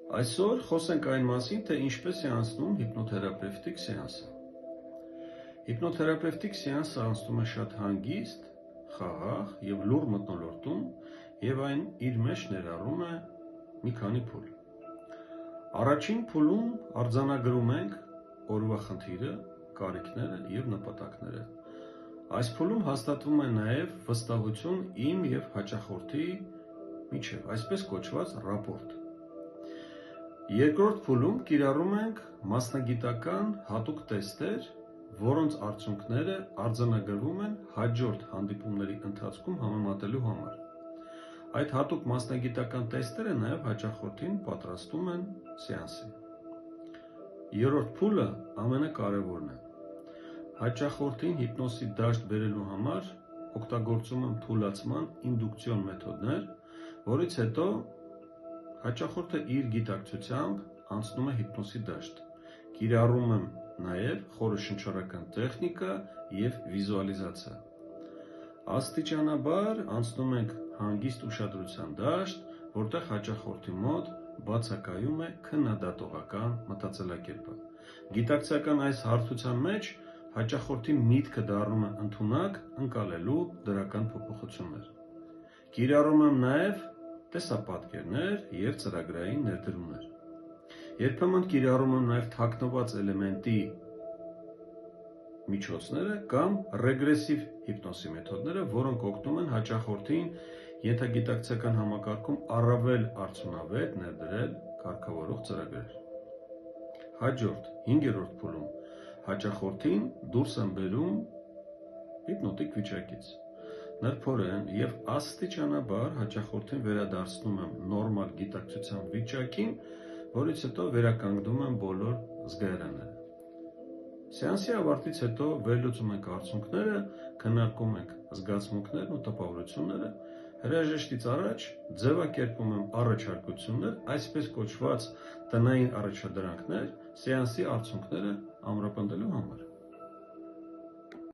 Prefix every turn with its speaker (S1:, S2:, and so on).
S1: Այսօր խոսենք այն մասին, թե ինչպես է անցնում հիպնոթերապևտիկ սեանսը։ Հիպնոթերապևտիկ սեանսը անցնում է շատ հանգիստ, խաղաղ եւ լուռ մթնոլորտում, եւ այն իր մեջ ներառում է մի քանի փուլ։ Առաջին փուլում արձանագրում ենք օրվա խնդիրը, կարիքները եւ նպատակները։ Այս փուլում հաստատվում է նաեւ վստահություն իմ եւ հաճախորդի միջեւ, այսպես կոչված ռապորտ։ Երկրորդ փուլում կիրառում ենք մասնագիտական հատուկ տեստեր, որոնց արդյունքները արձանագրվում են հաջորդ հանդիպումների ընթացքում համեմատելու համար։ Այդ հատուկ մասնագիտական տեստերը նաև հաճախորդին պատրաստում են սեանսին։ Երրորդ փուլը ամենակարևորն է։ Հաճախորդին հիպնոսի դաշտ բերելու համար օգտագործում եմ թուլացման ինդուկցիոն մեթոդներ, որից հետո հաճախորդը իր գիտակցությամբ անցնում է հիպնոսի դաշտ։ Կիրառում եմ նաև խորը շնչառական տեխնիկա և վիզուալիզացիա։ Աստիճանաբար անցնում ենք հանգիստ ուշադրության դաշտ, որտեղ հաճախորդի մոտ բացակայում է քննադատողական մտածելակերպը։ Գիտակցական այս հարթության մեջ հաճախորդի միտքը դառնում է ընդունակ ընկալելու դրական փոփոխություններ։ Կիրառում եմ նաև տեսապատկերներ և ծրագրային ներդրումներ։ Երբեմն կիրառում եմ նաև թաքնված էլեմենտի միջոցները կամ ռեգրեսիվ հիպնոսի մեթոդները, որոնք օգնում են հաճախորդին ենթագիտակցական համակարգում առավել արդյունավետ ներդրել կարգավորող ծրագրեր։ Հաջորդ, 5-րդ փուլում հաճախորդին դուրս եմ բերում հիպնոտիկ վիճակից։ Նրբորեն և աստիճանաբար հաճախորդին վերադարձնում եմ նորմալ գիտակցության վիճակին, որից հետո վերականգնում եմ բոլոր զգայարանները։ Սեանսի ավարտից հետո վերլուծում ենք արդյունքները, քննարկում ենք զգացմունքներն ու տպավորությունները, հրաժեշտից առաջ ձևակերպում եմ առաջարկություններ, այսպես կոչված տնային առաջադրանքներ սեանսի արդյունքները ամրապնդելու համար։